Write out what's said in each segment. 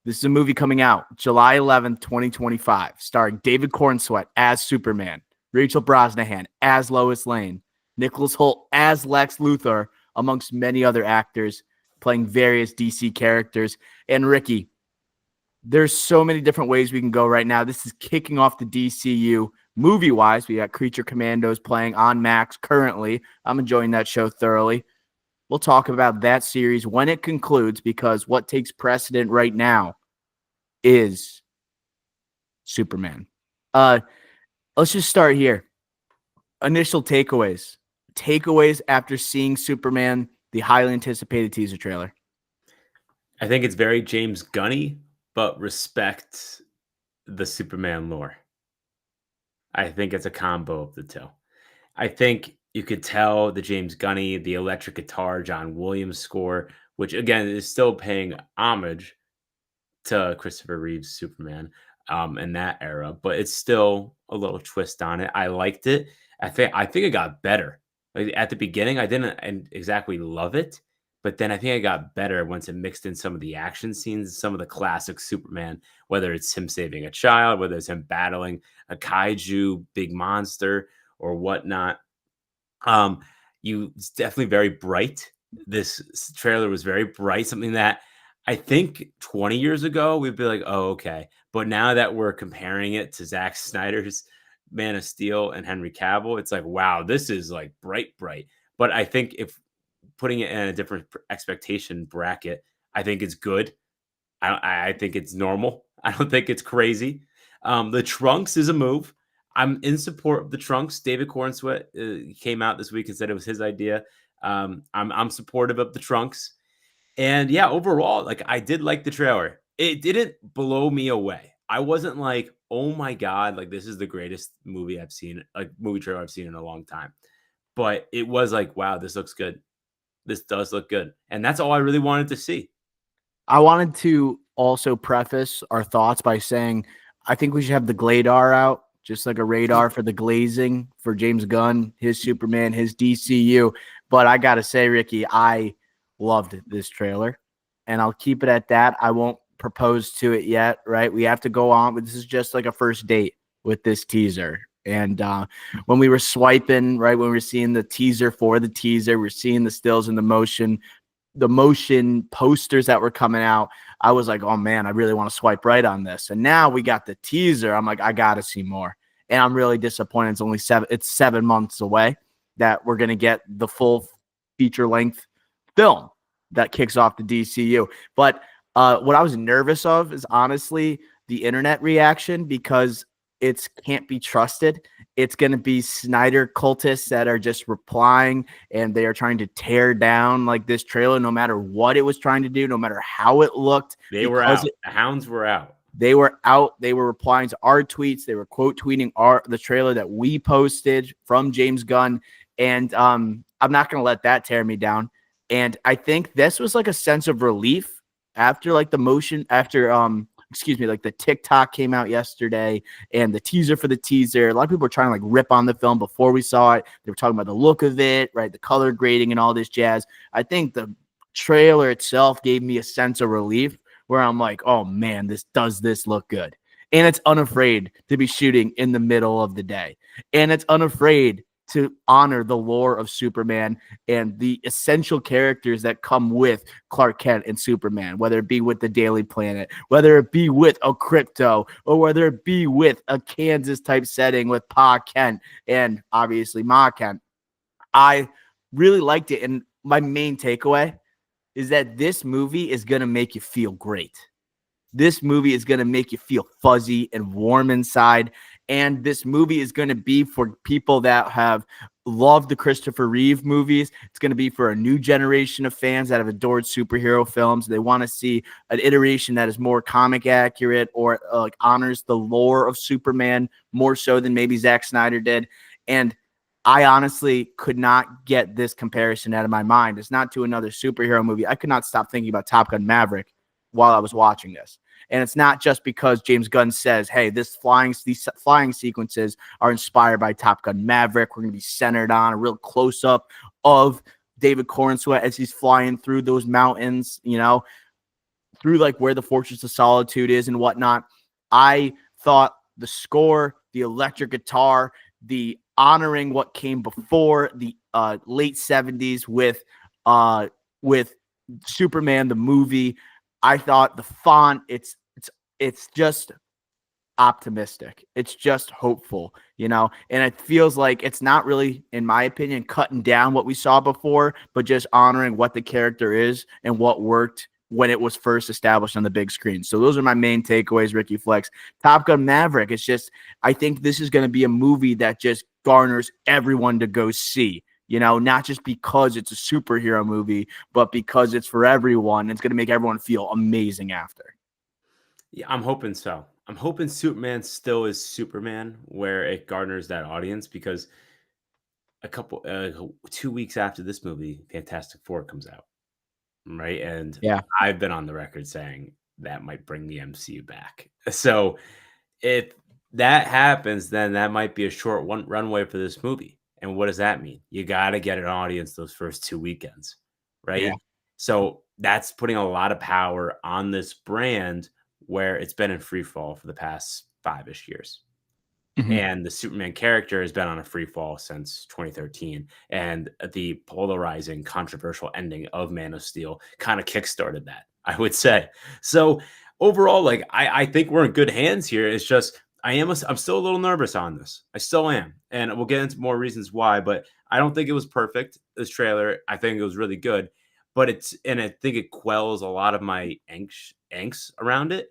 This is a movie coming out July 11th, 2025, starring David Cornsweet as Superman, Rachel Brosnahan as Lois Lane, Nicholas Hoult as Lex Luthor, amongst many other actors playing various DC characters. And Ricky, there's so many different ways we can go right now. This is kicking off the DCU movie-wise. We got Creature Commandos playing on Max currently. I'm enjoying that show thoroughly. We'll talk about that series when it concludes, because what takes precedent right now is Superman. Let's just start here. Initial takeaways. Takeaways after seeing Superman, the highly anticipated teaser trailer. I think it's very James Gunny, but respect the Superman lore. I think it's a combo of the two. I think you could tell the James Gunny, the electric guitar, John Williams score, which again is still paying homage to Christopher Reeve's Superman in that era, but it's still a little twist on it. I liked it. I think it got better. Like at the beginning, I didn't exactly love it, but then I think it got better once it mixed in some of the action scenes, some of the classic Superman, whether it's him saving a child, whether it's him battling a kaiju big monster or whatnot. It's definitely very bright. This trailer was very bright, something that I think 20 years ago we'd be like, oh, okay. But now that we're comparing it to Zack Snyder's Man of Steel and Henry Cavill, it's like, wow, this is like bright. But I think if putting it in a different expectation bracket, I think it's good. I think it's normal. I don't think it's crazy. The Trunks is a move. I'm in support of the Trunks. David Cornsweet came out this week and said it was his idea. I'm supportive of the Trunks. And yeah, overall, like I did like the trailer. It didn't blow me away. I wasn't like, oh my God, like this is the greatest movie I've seen, like movie trailer I've seen in a long time. But it was like, wow, this looks good. This does look good. And that's all I really wanted to see. I wanted to also preface our thoughts by saying I think we should have the Gladar out, just like a radar for the glazing for James Gunn, his Superman, his DCU. But I got to say, Ricky, I loved this trailer, and I'll keep it at that. I won't propose to it yet, right? We have to go on, but this is just like a first date with this teaser. And when we were swiping, right, when we were seeing the teaser for the teaser, we're seeing the stills and the motion posters that were coming out. I was like, oh man, I really want to swipe right on this. And now we got the teaser. I'm like, I got to see more. And I'm really disappointed. It's 7 months away that we're going to get the full feature length film that kicks off the DCU. But what I was nervous of is honestly the internet reaction, because it can't be trusted. It's going to be Snyder cultists that are just replying, and they are trying to tear down like this trailer, no matter what it was trying to do, no matter how it looked. They were out. The hounds were out. They were out. They were replying to our tweets. They were quote tweeting the trailer that we posted from James Gunn. And I'm not going to let that tear me down. And I think this was like a sense of relief after like the motion, like the TikTok came out yesterday and the teaser for the teaser. A lot of people were trying to like rip on the film before we saw it. They were talking about the look of it, right? The color grading and all this jazz. I think the trailer itself gave me a sense of relief where I'm like, oh man, this look good. And it's unafraid to be shooting in the middle of the day. And it's unafraid to honor the lore of Superman and the essential characters that come with Clark Kent and Superman, whether it be with the Daily Planet, whether it be with a Krypto, or whether it be with a Kansas type setting with Pa Kent and obviously Ma Kent. I really liked it. And my main takeaway is that this movie is going to make you feel great. This movie is going to make you feel fuzzy and warm inside. And this movie is going to be for people that have loved the Christopher Reeve movies. It's going to be for a new generation of fans that have adored superhero films. They want to see an iteration that is more comic accurate or like honors the lore of Superman more so than maybe Zack Snyder did. And I honestly could not get this comparison out of my mind. It's not to another superhero movie. I could not stop thinking about Top Gun Maverick while I was watching this. And it's not just because James Gunn says, hey, these flying sequences are inspired by Top Gun Maverick. We're going to be centered on a real close-up of David Cornsweet as he's flying through those mountains, through like where the Fortress of Solitude is and whatnot. I thought the score, the electric guitar, the honoring what came before the late 70s with Superman the movie. I thought the font, it's just optimistic. It's just hopeful, and it feels like it's not really, in my opinion, cutting down what we saw before, but just honoring what the character is and what worked when it was first established on the big screen. So those are my main takeaways, Ricky Flex. Top Gun Maverick, it's just, I think this is going to be a movie that just garners everyone to go see. Not just because it's a superhero movie, but because it's for everyone. It's going to make everyone feel amazing after. Yeah, I'm hoping so. I'm hoping Superman still is Superman, where it garners that audience, because 2 weeks after this movie, Fantastic Four comes out, right? And Yeah. I've been on the record saying that might bring the MCU back. So if that happens, then that might be a short runway for this movie. And what does that mean? You got to get an audience those first 2 weekends, right? Yeah. So that's putting a lot of power on this brand where it's been in free fall for the past 5-ish years. And the Superman character has been on a free fall since 2013. And the polarizing, controversial ending of Man of Steel kind of kickstarted that, I would say. So overall, like, I think we're in good hands here. It's just I'm still a little nervous on this. I still am. And we'll get into more reasons why, but I don't think it was perfect, this trailer. I think it was really good. But I think it quells a lot of my angst around it,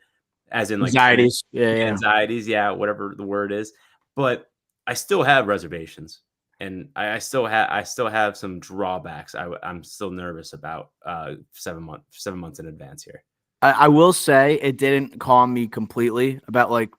as in like Anxieties. Yeah. anxieties, whatever the word is. But I still have reservations, and I still have some drawbacks. I'm still nervous about 7 months in advance here. I will say it didn't calm me completely about like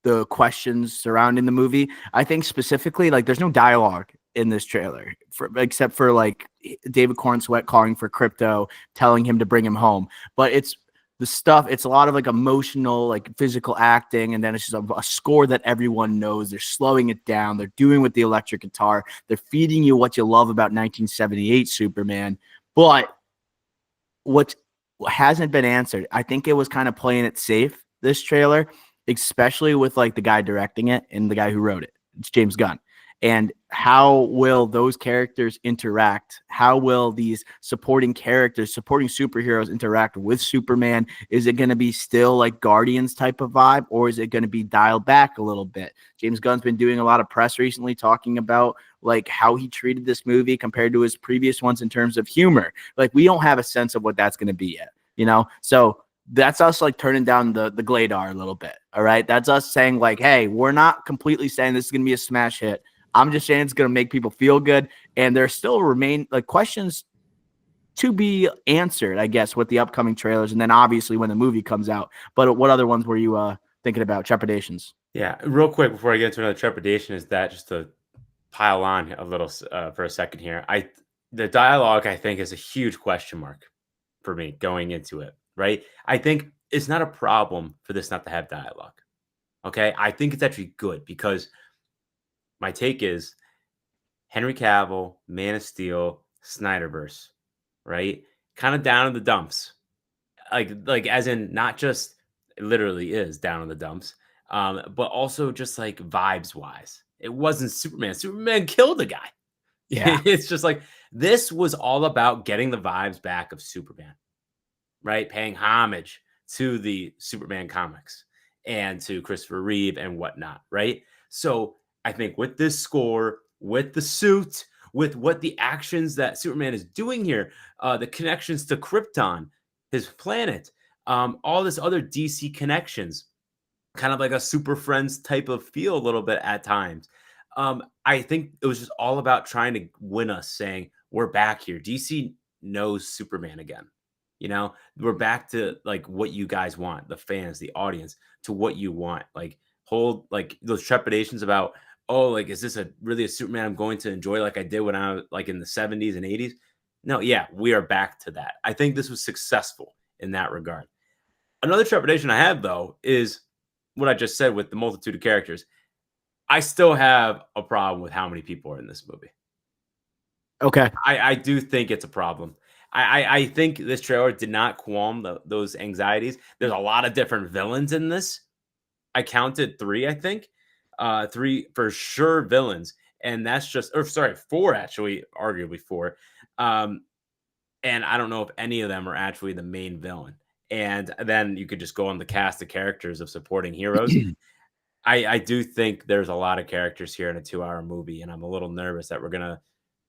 the questions surrounding the movie. I think specifically, like, there's no dialogue in this trailer except for like David Cornsweet calling for Crypto, telling him to bring him home. But it's the stuff. It's a lot of like emotional, like physical acting, and then it's just a score that everyone knows. They're slowing it down. They're doing with the electric guitar. They're feeding you what you love about 1978 Superman. But what hasn't been answered, I think it was kind of playing it safe, this trailer, especially with like the guy directing it and the guy who wrote it. It's James Gunn. And how will those characters interact? How will these supporting characters, supporting superheroes interact with Superman? Is it going to be still like Guardians type of vibe, or is it going to be dialed back a little bit? James Gunn's been doing a lot of press recently talking about like how he treated this movie compared to his previous ones in terms of humor. Like, we don't have a sense of what that's going to be yet, So that's us like turning down the Gladar a little bit. All right. That's us saying like, hey, we're not completely saying this is going to be a smash hit. I'm just saying it's going to make people feel good. And there still remain like questions to be answered, I guess, with the upcoming trailers. And then obviously when the movie comes out. But what other ones were you thinking about? Trepidations. Yeah. Real quick before I get into another trepidation, is that just to pile on a little for a second here. The dialogue, I think, is a huge question mark for me going into it, right? I think it's not a problem for this not to have dialogue. Okay. I think it's actually good, because my take is Henry Cavill, Man of Steel, Snyderverse, right? Kind of down in the dumps. Like as in not just it literally is down in the dumps, but also just like vibes wise. It wasn't Superman. Superman killed a guy. Yeah. It's just like this was all about getting the vibes back of Superman, right? Paying homage to the Superman comics and to Christopher Reeve and whatnot, right? So I think with this score, with the suit, with what the actions that Superman is doing here, the connections to Krypton, his planet, all this other DC connections, kind of like a Super Friends type of feel a little bit at times. I think it was just all about trying to win us, saying we're back here. DC knows Superman again. We're back to like what you guys want, the fans, the audience, to what you want. Like hold like those trepidations about, oh, like, is this really a Superman I'm going to enjoy like I did when I was like in the 70s and 80s? No, yeah, we are back to that. I think this was successful in that regard. Another trepidation I have, though, is what I just said with the multitude of characters. I still have a problem with how many people are in this movie. Okay. I do think it's a problem. I think this trailer did not qualm those anxieties. There's a lot of different villains in this. I counted 3, I think. 3 for sure villains. And that's just, or sorry, 4 actually, arguably 4. And I don't know if any of them are actually the main villain. And then you could just go on the cast of characters of supporting heroes. I do think there's a lot of characters here in a 2-hour movie, and I'm a little nervous that we're gonna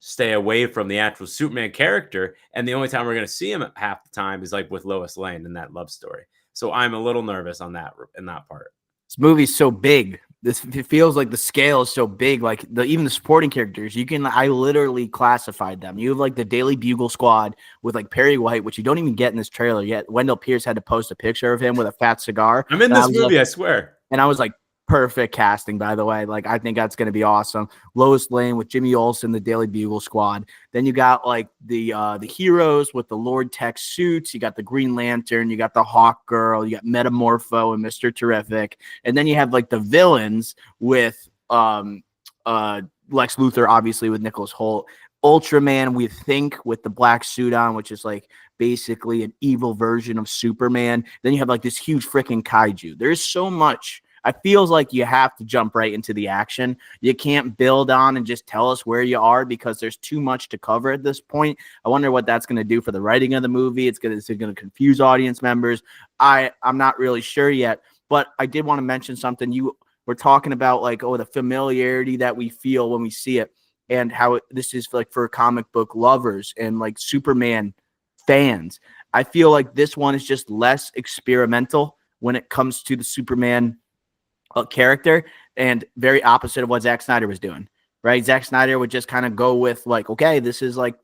stay away from the actual Superman character, and the only time we're gonna see him half the time is like with Lois Lane in that love story. So I'm a little nervous on that in that part. This movie's so big. It feels like the scale is so big. Like even the supporting characters, I literally classified them. You have like the Daily Bugle squad with like Perry White, which you don't even get in this trailer yet. Wendell Pierce had to post a picture of him with a fat cigar. I'm in this movie, I swear. And I was like, perfect casting, by the way. Like, I think that's going to be awesome. Lois Lane with Jimmy Olsen, the Daily Bugle squad. Then you got like the heroes with the Lord Tech suits. You got the Green Lantern. You got the Hawk Girl. You got Metamorpho and Mr. Terrific. And then you have like the villains with Lex Luthor, obviously with Nicholas Hoult. Ultraman, we think, with the black suit on, which is like basically an evil version of Superman. Then you have like this huge freaking kaiju. There's so much. I feels like you have to jump right into the action. You can't build on and just tell us where you are because there's too much to cover at this point. I wonder what that's going to do for the writing of the movie. Is it going to confuse audience members? I'm not really sure yet, but I did want to mention something. You were talking about like, the familiarity that we feel when we see it and how this is like for comic book lovers and like Superman fans. I feel like this one is just less experimental when it comes to the Superman character, and very opposite of what Zack Snyder was doing, right? Zack Snyder would just kind of go with like, okay, this is like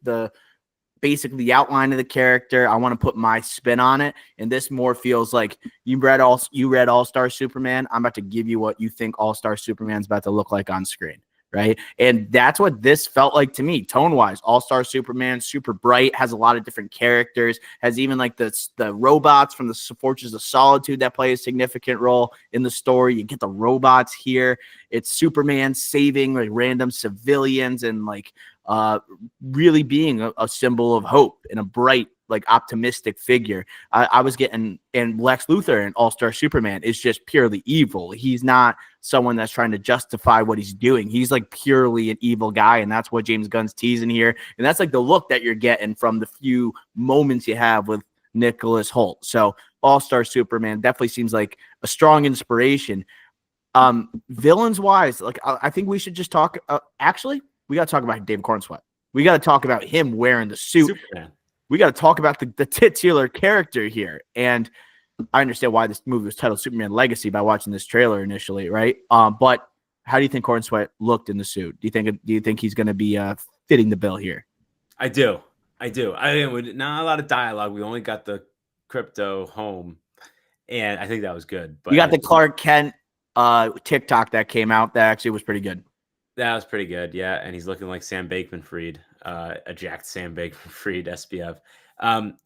basically the outline of the character. I want to put my spin on it. And this more feels like you read All-Star Superman. I'm about to give you what you think All-Star Superman's about to look like on screen. Right. And that's what this felt like to me, tone wise. All-Star Superman, super bright, has a lot of different characters, has even like the robots from the Fortress of Solitude that play a significant role in the story. You get the robots here. It's Superman saving like random civilians and like really being a symbol of hope and a bright, like optimistic figure. I was getting, and Lex Luthor and All-Star Superman is just purely evil. He's not someone that's trying to justify what he's doing. He's like purely an evil guy, and that's what James Gunn's teasing here. And that's like the look that you're getting from the few moments you have with Nicholas Hoult. So All-Star Superman definitely seems like a strong inspiration. Villains wise, like I think we should just talk. Actually, we got to talk about David Cornsweet. We got to talk about him wearing the suit. Superman. We got to talk about the titular character here. And I understand why this movie was titled Superman Legacy by watching this trailer initially, right? But how do you think Cornsweet looked in the suit? Do you think he's going to be fitting the bill here? I do. I mean, not a lot of dialogue. We only got the crypto home, and I think that was good. But you got the Clark Kent TikTok that came out that actually was pretty good. That was pretty good, yeah. And he's looking like Sam Bankman-Fried, a jacked Sam Bankman-Fried SPF.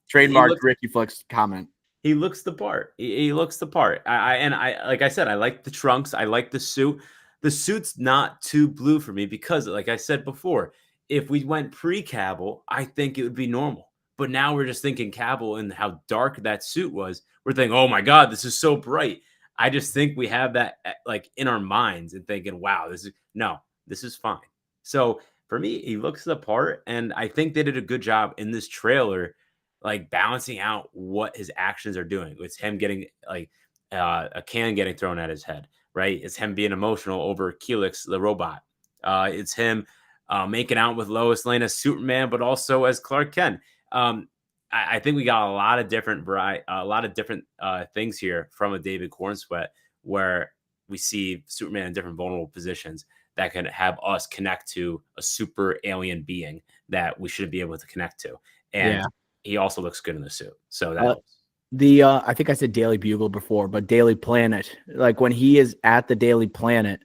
Trademark Ricky Flex comment. He looks the part. He looks the part. I like I said, I like the trunks. I like the suit. The suit's not too blue for me because, like I said before, if we went pre-Cavill, I think it would be normal. But now we're just thinking Cavill and how dark that suit was. We're thinking, oh my God, this is so bright. I just think we have that like in our minds and thinking, wow, this is fine. So for me, he looks the part, and I think they did a good job in this trailer, like balancing out what his actions are doing. It's him getting like a can getting thrown at his head, right? It's him being emotional over Helix, the robot. It's him making out with Lois Lane as Superman, but also as Clark Kent. I think we got a lot of different things here from a David Cornsweet, where we see Superman in different vulnerable positions that can have us connect to a super alien being that we should be able to connect to. And he also looks good in the suit. So that I think I said Daily Bugle before, but Daily Planet, like when he is at the Daily Planet,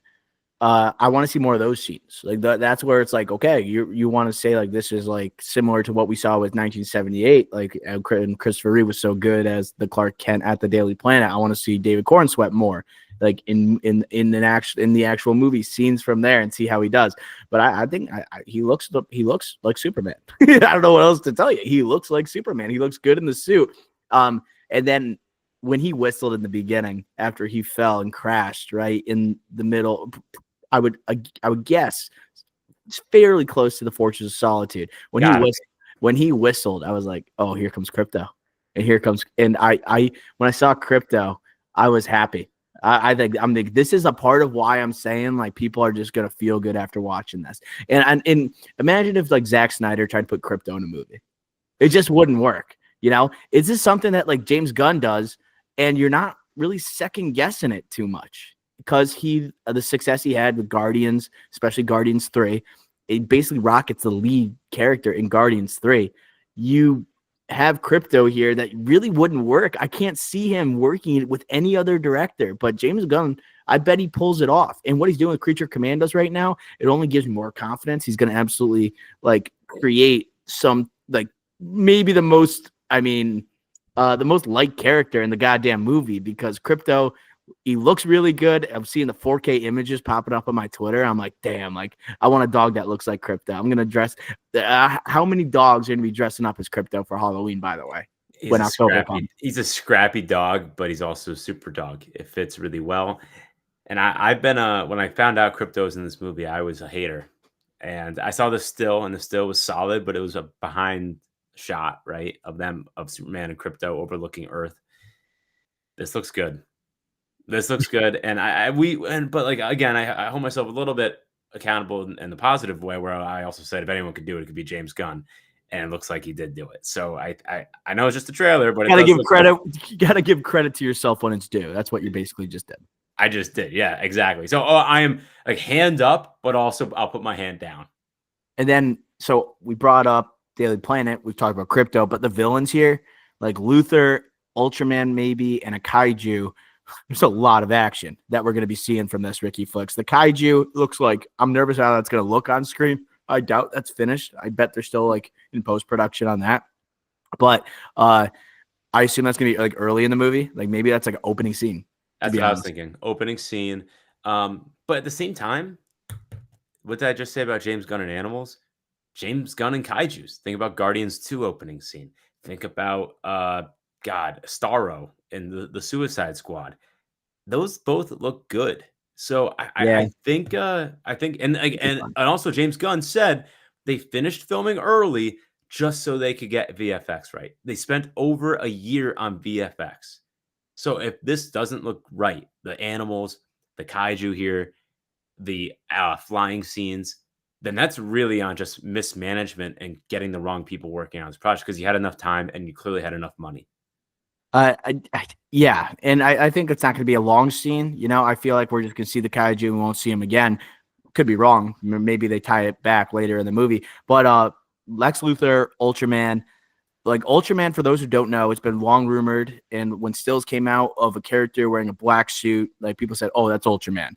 I want to see more of those scenes. Like that's where it's like, okay, you want to say like this is like similar to what we saw with 1978, like and Christopher Reeve was so good as the Clark Kent at the Daily Planet. I want to see David Cornsweet more like in the actual movie scenes from there and see how he does. But I think he looks like Superman. I don't know what else to tell you. He looks like Superman. He looks good in the suit. And then when he whistled in the beginning after he fell and crashed right in the middle, I would guess it's fairly close to the Fortress of Solitude. When he whistled, I was like, oh, here comes Crypto. And I when I saw Crypto, I was happy. I think this is a part of why I'm saying like people are just gonna feel good after watching this. And imagine if like Zack Snyder tried to put Crypto in a movie. It just wouldn't work. Is this something that like James Gunn does, and you're not really second guessing it too much because the success he had with Guardians, especially Guardians 3, it basically Rocket's the lead character in Guardians 3. You have Crypto here that really wouldn't work. I can't see him working with any other director, but James Gunn, I bet he pulls it off. And what he's doing with Creature Commandos right now, it only gives me more confidence. He's going to absolutely like create some like maybe the most liked character in the goddamn movie because Crypto, he looks really good. I'm seeing the 4K images popping up on my Twitter. I'm like, damn, like I want a dog that looks like Crypto. I'm going to dress. How many dogs are going to be dressing up as Crypto for Halloween, by the way? He's a scrappy dog, but he's also a super dog. It fits really well. And I've been, when I found out Crypto was in this movie, I was a hater. And I saw the still, and the still was solid, but it was a behind shot, right, of Superman and Crypto overlooking Earth. This looks good. And but like again, I hold myself a little bit accountable in the positive way, where I also said if anyone could do it, it could be James Gunn, and it looks like he did do it. So I know it's just a trailer, but you gotta give credit to yourself when it's due. That's what you basically just did. I just did, yeah, exactly. So I am like hand up, but also I'll put my hand down. And then so we brought up Daily Planet. We've talked about Crypto, but the villains here, like Luthor, Ultraman, maybe, and a kaiju. There's a lot of action that we're going to be seeing from this Ricky Flicks. The kaiju looks like I'm nervous how that's going to look on screen. I doubt that's finished. I bet they're still like in post-production on that. But I assume that's going to be like early in the movie. Like maybe that's like an opening scene. That's what I was thinking. Opening scene. But at the same time, what did I just say about James Gunn and animals? James Gunn and kaijus. Think about Guardians 2 opening scene. Think about Starro and the Suicide Squad. Those both look good. So I think and also James Gunn said they finished filming early just so they could get VFX right. They spent over a year on VFX. So if this doesn't look right, the animals, the kaiju here, the flying scenes, then that's really on just mismanagement and getting the wrong people working on this project because you had enough time and you clearly had enough money. Yeah, and I think it's not going to be a long scene. I feel like we're just going to see the kaiju and we won't see him again. Could be wrong. Maybe they tie it back later in the movie. But Lex Luthor, Ultraman, like Ultraman, for those who don't know, it's been long rumored. And when stills came out of a character wearing a black suit, like people said, oh, that's Ultraman.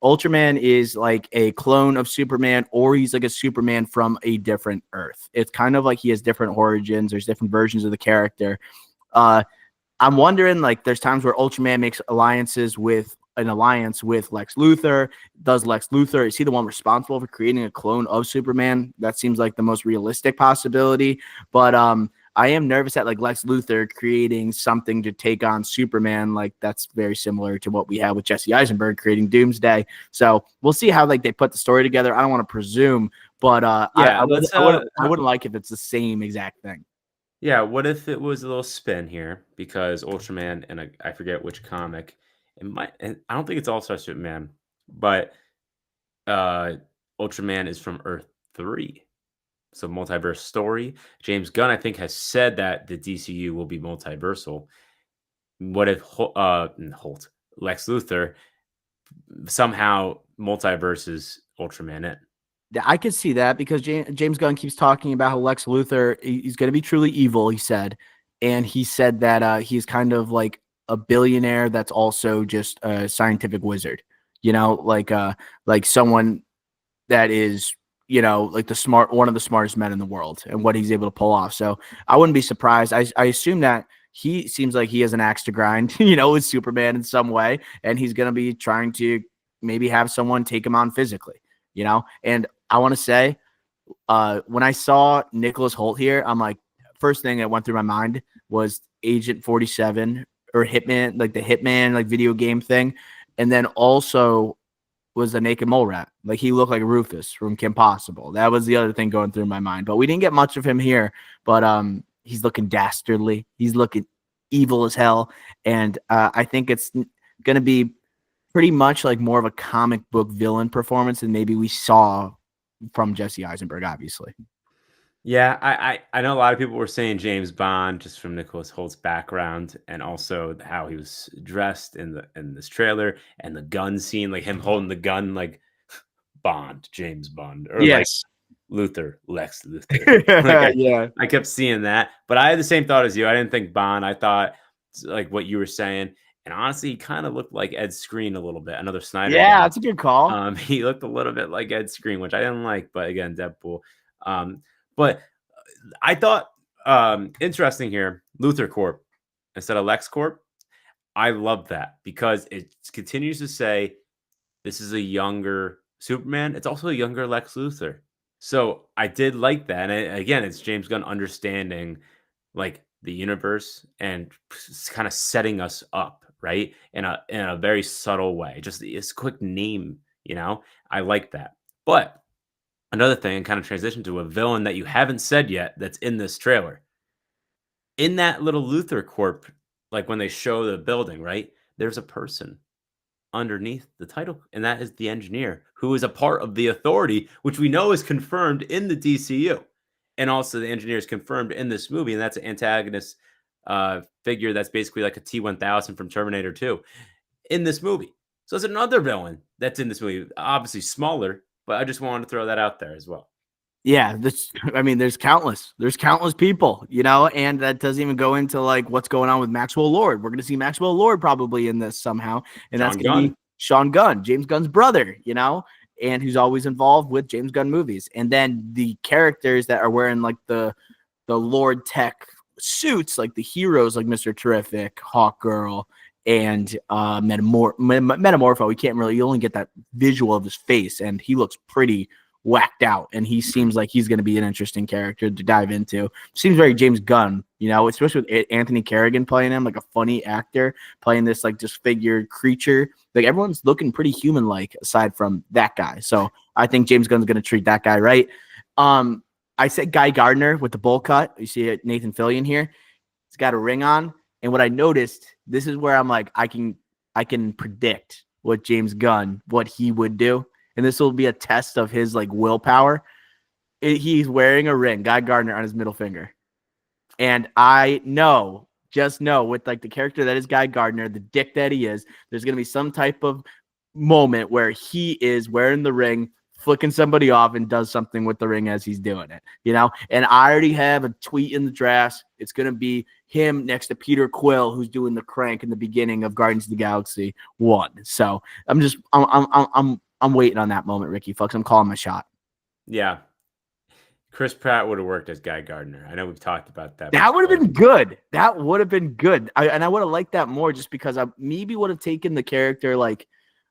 Ultraman is like a clone of Superman, or he's like a Superman from a different Earth. It's kind of like he has different origins. There's different versions of the character. I'm wondering, like, there's times where Ultraman makes alliance with Lex Luthor. Does Lex Luthor, is he the one responsible for creating a clone of Superman? That seems like the most realistic possibility. But I am nervous at like Lex Luthor creating something to take on Superman. Like that's very similar to what we had with Jesse Eisenberg creating Doomsday. So we'll see how like they put the story together. I don't want to presume, but I wouldn't like if it's the same exact thing. Yeah, what if it was a little spin here because Ultraman and I forget which comic, and I don't think it's All-Star Superman, but Ultraman is from Earth 3. So multiverse story. James Gunn, I think, has said that the DCU will be multiversal. What if Lex Luthor somehow multiverses Ultraman in? I could see that because James Gunn keeps talking about how Lex Luthor, he's going to be truly evil, he said. And he said that he's kind of like a billionaire that's also just a scientific wizard, like someone that is, like one of the smartest men in the world and what he's able to pull off. So I wouldn't be surprised. I assume that he seems like he has an axe to grind, with Superman in some way, and he's going to be trying to maybe have someone take him on physically, And I want to say, when I saw Nicholas Hoult here, I'm like, first thing that went through my mind was Agent 47 or Hitman, like the Hitman, like video game thing. And then also was the naked mole rat. Like he looked like Rufus from Kim Possible. That was the other thing going through my mind. But we didn't get much of him here. But he's looking dastardly. He's looking evil as hell. And I think it's going to be pretty much like more of a comic book villain performance than maybe we saw from Jesse Eisenberg, obviously. Yeah, I know a lot of people were saying James Bond just from Nicholas Holt's background and also how he was dressed in this trailer and the gun scene, like him holding the gun like Bond, James Bond, or like Luthor, Lex Luthor. I kept seeing that, but I had the same thought as you. I didn't think Bond. I thought like what you were saying, and honestly, he kind of looked like Ed Skrein a little bit. Another Snyder. Yeah, that's a good call. He looked a little bit like Ed Skrein, which I didn't like, but again, Deadpool. But I thought interesting here, Luthor Corp instead of Lex Corp. I love that because it continues to say this is a younger Superman. It's also a younger Lex Luthor. So I did like that. And again, it's James Gunn understanding like the universe and kind of setting us up, right? In a very subtle way. Just this quick name, I like that. But another thing, and kind of transition to a villain that you haven't said yet that's in this trailer. In that little Luthor Corp, like when they show the building, right? There's a person underneath the title, and that is the engineer, who is a part of the Authority, which we know is confirmed in the DCU. And also the engineer is confirmed in this movie, and that's an antagonist figure that's basically like a T-1000 from Terminator 2 in this movie. So it's another villain that's in this movie, obviously smaller, but I just wanted to throw that out there as well. Yeah, there's countless people, and that doesn't even go into like what's going on with Maxwell Lord. We're going to see Maxwell Lord probably in this somehow, and that's going to be Sean Gunn, James Gunn's brother, and who's always involved with James Gunn movies. And then the characters that are wearing like the Lord Tech suits, like the heroes, like Mr. Terrific, Hawkgirl, and Metamorpho. You only get that visual of his face, and he looks pretty whacked out, and he seems like he's going to be an interesting character to dive into. Seems very James Gunn, especially with Anthony Carrigan playing him, like a funny actor playing this like disfigured creature. Like everyone's looking pretty human-like aside from that guy. So I think James Gunn's going to treat that guy right. I said Guy Gardner with the bowl cut. You see Nathan Fillion here. He's got a ring on, and what I noticed, this is where I'm like, I can predict what James Gunn, what he would do. And this will be a test of his like willpower. He's wearing a ring, Guy Gardner, on his middle finger. And I just know with like the character that is Guy Gardner, the dick that he is, there's going to be some type of moment where he is wearing the ring, flicking somebody off, and does something with the ring as he's doing it, And I already have a tweet in the drafts. It's going to be him next to Peter Quill, who's doing the crank in the beginning of Guardians of the Galaxy 1. So I'm waiting on that moment, Ricky Fucks. I'm calling my shot. Yeah. Chris Pratt would have worked as Guy Gardner. I know we've talked about that. That would have been good. That would have been good. I would have liked that more just because I maybe would have taken the character like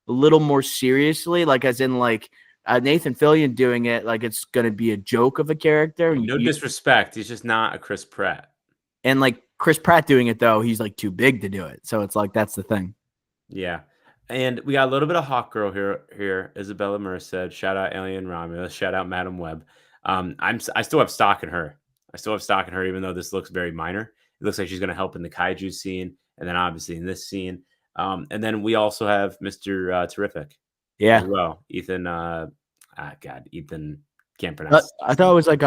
a little more seriously, like as in like Nathan Fillion doing it like it's going to be a joke of a character. No disrespect. He's just not a Chris Pratt. And like Chris Pratt doing it, though, he's like too big to do it. So it's like that's the thing. Yeah. And we got a little bit of Hawkgirl here. Isabella Merced. Shout out Alien Romulus. Shout out Madam Web. I still have stock in her. Even though this looks very minor. It looks like she's going to help in the kaiju scene, and then obviously in this scene. And then we also have Mr. Terrific. Yeah. As well, Ethan. Ethan can't pronounce. I thought it was like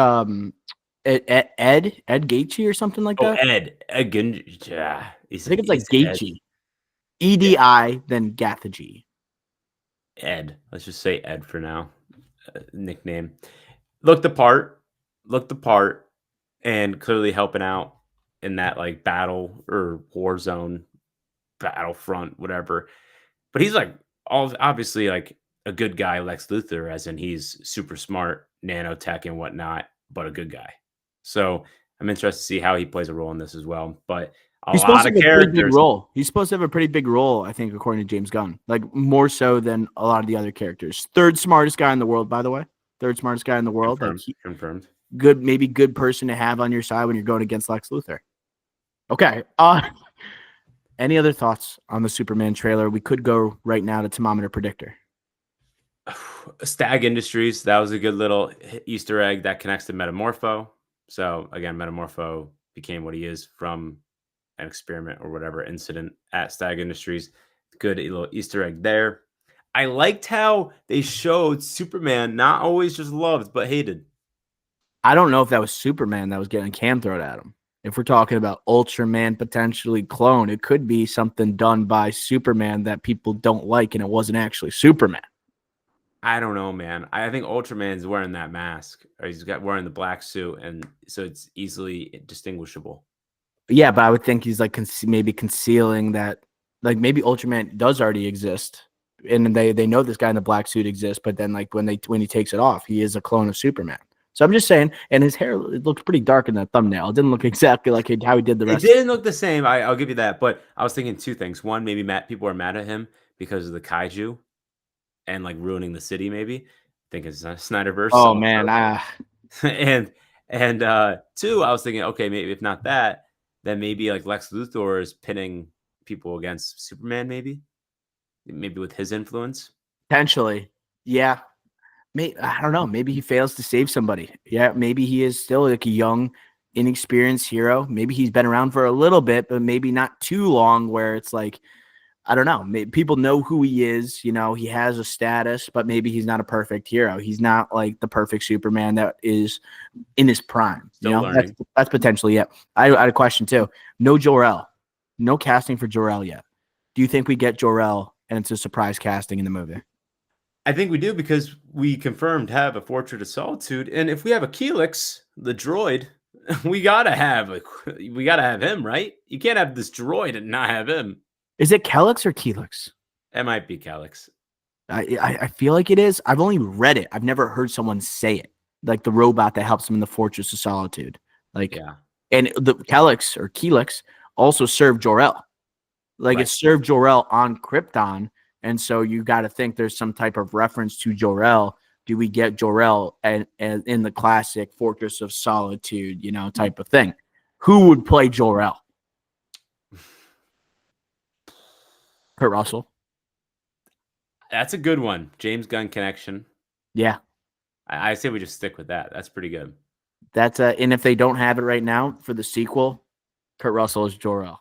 Ed Gaethje or something like that. Ed. I think it's like Gaethje. EDI, then Gaethje. Ed. Let's just say Ed for now. Nickname. Looked the part, and clearly helping out in that like battle or war zone, battlefront, whatever. But he's like obviously like a good guy, Lex Luthor, as in he's super smart, nanotech and whatnot, but a good guy. So I'm interested to see how he plays a role in this as well. But A He's supposed lot to of have a pretty big characters. role. He's supposed to have a pretty big role, I think, according to James Gunn. Like more so than a lot of the other characters. Third smartest guy in the world, by the way. Third smartest guy in the world. Like Confirmed. good, maybe good person to have on your side when you're going against Lex Luthor. Okay. Any other thoughts on the Superman trailer? We could go right now to Thermometer Predictor. Stag Industries, that was a good little Easter egg that connects to Metamorpho. So again, Metamorpho became what he is from an experiment or whatever incident at Stag Industries. Good little Easter egg there. I liked how they showed Superman not always just loved but hated. I don't know if that was Superman that was getting cam thrown at him. If we're talking about Ultraman potentially clone, it could be something done by Superman that people don't like, and it wasn't actually Superman. I don't know, man. I think Ultraman's wearing that mask, or he's got wearing the black suit, and so it's easily distinguishable. Yeah, but I would think he's like maybe concealing that. Like maybe Ultraman does already exist, and they know this guy in the black suit exists. But then like when he takes it off, he is a clone of Superman. So I'm just saying, and his hair, it looked pretty dark in that thumbnail. It didn't look exactly like how he did the rest. It didn't look the same. I'll give you that. But I was thinking two things. One, maybe people are mad at him because of the kaiju and like ruining the city. Maybe I think it's Snyderverse. Oh man, and two, I was thinking, okay, maybe if not that, then maybe like Lex Luthor is pinning people against Superman. Maybe with his influence. potentially, yeah. Maybe, I don't know. Maybe he fails to save somebody. Yeah, maybe he is still like a young, inexperienced hero. Maybe he's been around for a little bit, but maybe not too long. Where it's like, I don't know. Maybe people know who he is. You know, he has a status, but maybe he's not a perfect hero. He's not like the perfect Superman that is in his prime. Still you know, learning. that's potentially it. I had a question too. No Jor-El. No casting for Jor-El yet. Do you think we get Jor-El and it's a surprise casting in the movie? I think we do because we confirmed have a Portrait of Solitude, and if we have a Keelix, the droid, we gotta have him, right? You can't have this droid and not have him. Is it Kelix or Keelix? It might be Kelix. I feel like it is. I've only read it. I've never heard someone say it. Like the robot that helps him in the Fortress of Solitude. Like, Yeah. And the Kelix or Keelix also served Jor-El. Like Right. it served Jor-El on Krypton. And so you got to think there's some type of reference to Jor-El. Do we get Jor-El and in the classic Fortress of Solitude, type of thing? Who would play Jor-El? Kurt Russell. That's a good one. James Gunn connection. Yeah. I say we just stick with that. That's pretty good. And if they don't have it right now for the sequel, Kurt Russell is Jor-El.